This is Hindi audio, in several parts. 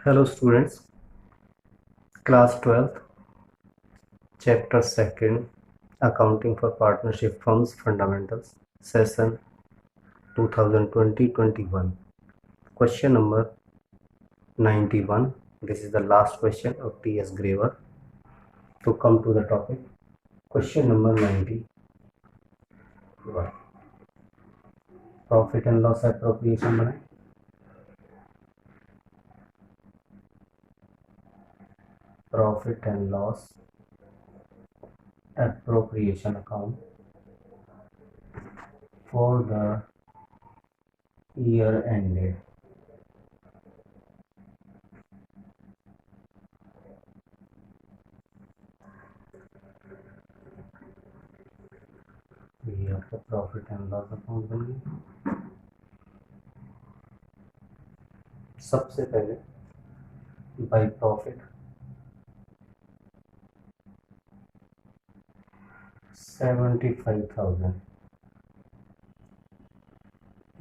Hello students, class 12th, chapter 2nd, accounting for partnership firms fundamentals, session 2020-21. Question number 91. This is the last question of T.S. Graver. To come to the topic, question number 91. Profit and loss appropriation बनाए. Profit and loss appropriation account for the year ended ये आपका प्रॉफिट एंड लॉस अकाउंट बन गया. सबसे पहले by profit 75,000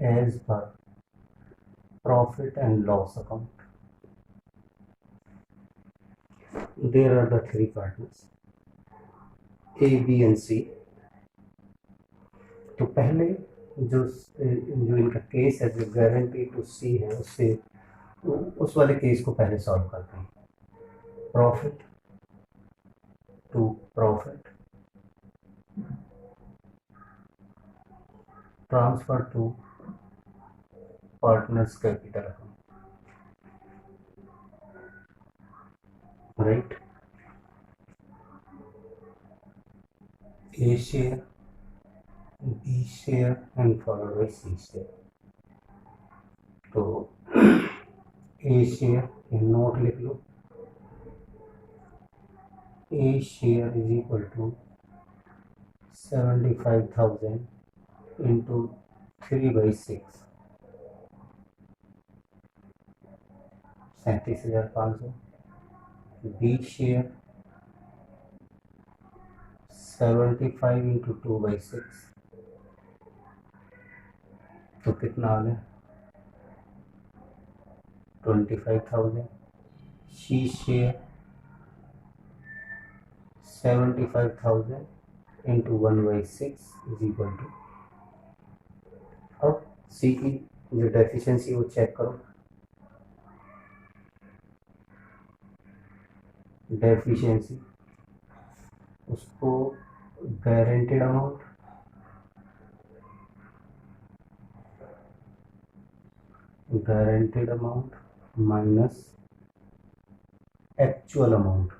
as per profit and loss account. There are the three partners A, B and C. तो पहले जो इनका केस है, जो गारंटी टू सी है, उससे उस वाले केस को पहले सॉल्व करते हैं. Profit to profit transfer to partners capital account, right. A share, B share and followed by C share. तो A share in नोट लिख लो. A share is equal to 75,000 into 3/6, 37,500. B share 75 into 2/6, तो कितना आ गया 25,000. C share 75,000 into 1/6 is equal to. अब C की जो डेफिशिएंसी वो चेक करो. डेफिशिएंसी उसको guaranteed amount minus actual amount.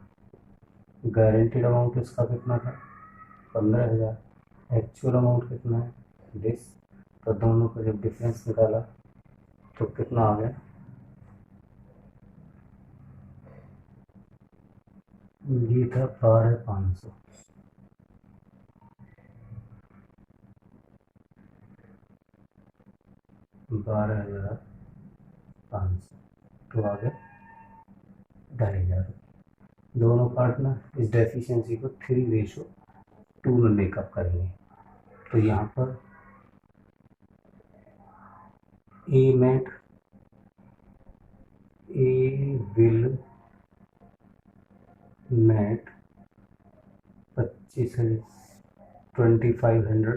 Guaranteed amount इसका कितना था 15,000. एक्चुअल अमाउंट कितना है दिस. तो दोनों का जब डिफरेंस निकाला तो कितना आ गया, ये था 12,500. 12,500 तो आ गया 2,500. दोनों पार्टनर इस डेफिशिएंसी को 3:2 में मेकअप करेंगे. तो यहाँ पर A will net 2500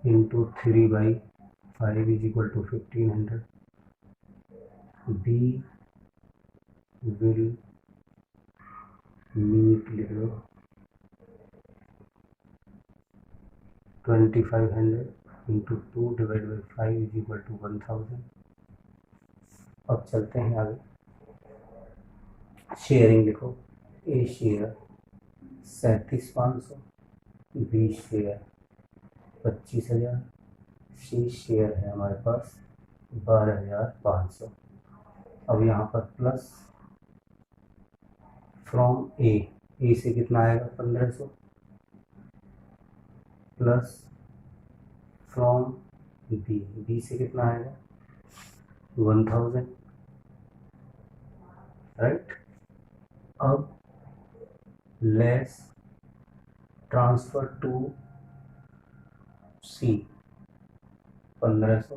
into 3/5 is equal to 1,500. B will meet लिख लो 2,500 into 2/5 is equal to 1,000. अब चलते हैं आगे. शेयरिंग लिखो. A share 37,500, B share 25,000, C share है हमारे पास 12,500. अब यहाँ पर प्लस फ्रॉम A से कितना आएगा 1,500, प्लस फ्रॉम B से कितना आएगा 1,000, राइट. अब लेस ट्रांसफर टू C 1,500,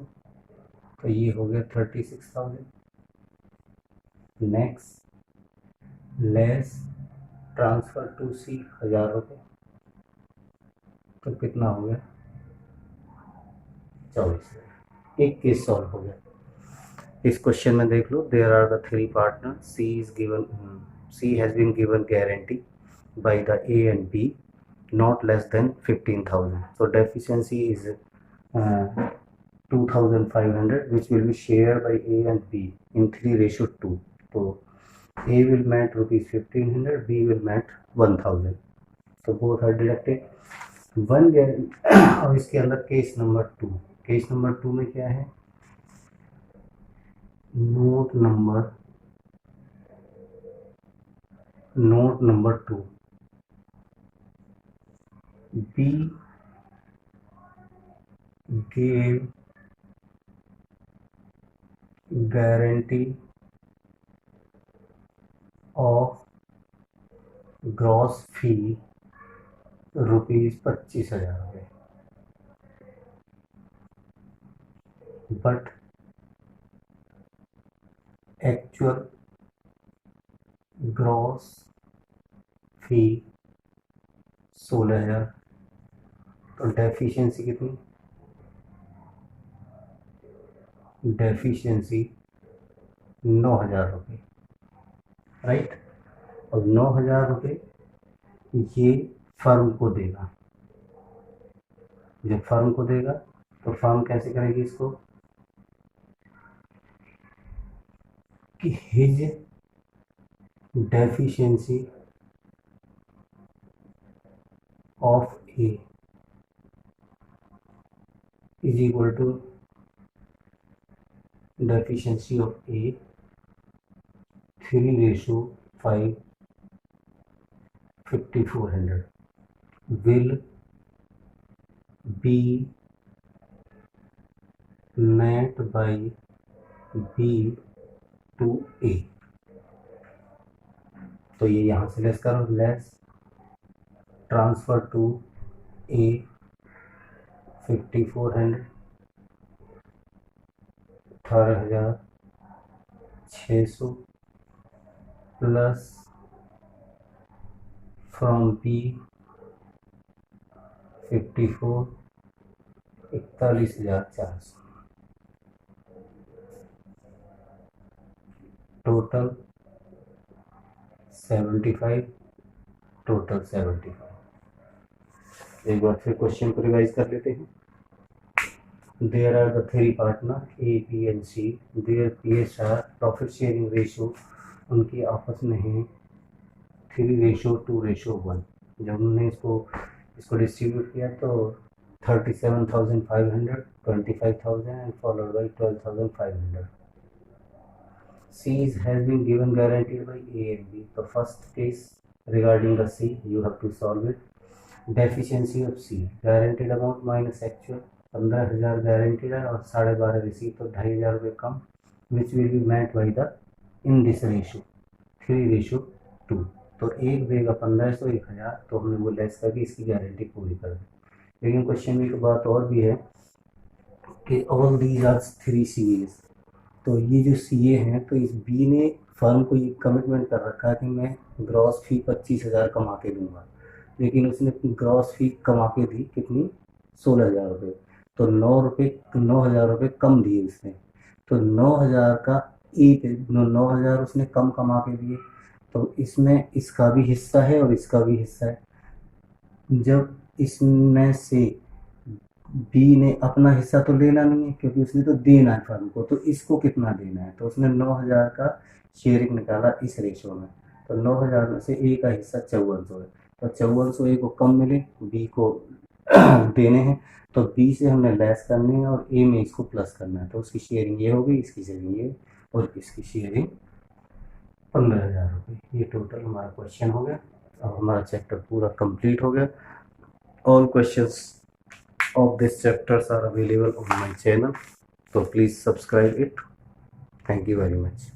तो ये हो गया 36,000. नेक्स्ट लेस ट्रांसफर टू सी 1000 रुपये, तो कितना हो गया 24,000। एक केस सॉल्व हो गया। इस क्वेश्चन में देख लो, there are the three partner, C has been given guarantee by the A and B not less than 15,000. So deficiency is 2,500, which will be shared by A and B in 3:2. So A will mat rupees 1,500, B will mat 1,000. So both are deducted. अब इसके अंदर केस नंबर 2, केस नंबर 2 में क्या है, note number 2, B gave guarantee of gross fee rupees 25,000 रुपये, बट एक्चुअल ग्रॉस फी 16,000। तो डेफिशिएंसी कितनी, डेफिशिएंसी 9,000 रुपये, राइट। और 9,000 रुपये ये फर्म को देगा। जब फर्म को देगा तो फर्म कैसे करेगी इसको कि his deficiency of A is equal to deficiency of A 3:5 5,400 will be met by B to A। तो ये यहाँ से लेस करो, less transfer to A 5,400 18,600 plus from B 54 41,400, total 75, total 75। एक बार फिर क्वेश्चन को रिवाइज कर लेते हैं। There are the three partner A, B and C. Their PSR profit sharing ratio उनकी आपस में है 3:2:1। जब उन्होंने इसको डिस्ट्रीब्यूट किया तो 37,500, 25,000 and followed by 12,500. C has been given guaranteed by A and B. The first case regarding the C, you have to solve it. Deficiency of C, guaranteed amount minus actual, 15,000 guaranteed है और 12,500 रिसीव, तो 2,500 रुपये कम, which will be met by the in this ratio 3:2। तो एक देगा 1,500 1,000, तो हमने वो लेस करके इसकी गारंटी पूरी कर दी। लेकिन क्वेश्चन में एक बात और भी है कि ऑल दीज आर 3 CAs। तो ये जो CA हैं, तो इस B ने फर्म को ये कमिटमेंट कर रखा है कि मैं ग्रॉस फी 25,000 कमा के दूंगा, लेकिन उसने ग्रॉस फी कमा के दी कितनी 16,000 रुपये। तो 9,000 रुपये कम दिए उसने, तो 9,000 का 9,000 उसने कम कमा के दिए, तो इसमें इसका भी हिस्सा है और इसका भी हिस्सा है। जब इसमें से बी ने अपना हिस्सा तो लेना नहीं है क्योंकि उसने तो देना है फर्म को, तो इसको कितना देना है, तो उसने 9,000 का शेयरिंग निकाला इस रेशो में। तो 9,000 में से ए का हिस्सा 5400 है, तो 5400 ए को कम मिले, बी को देने हैं, तो बी से हमने लेस करने हैं और ए में इसको प्लस करना है। तो उसकी शेयरिंग ये हो गई, इसकी शेयरिंग ये और इसकी शेयरिंग 15,000 रुपये। ये टोटल हमारा क्वेश्चन हो गया। अब हमारा चैप्टर पूरा कंप्लीट हो गया। All questions of these chapters are available on my channel, so please subscribe it. Thank you very much.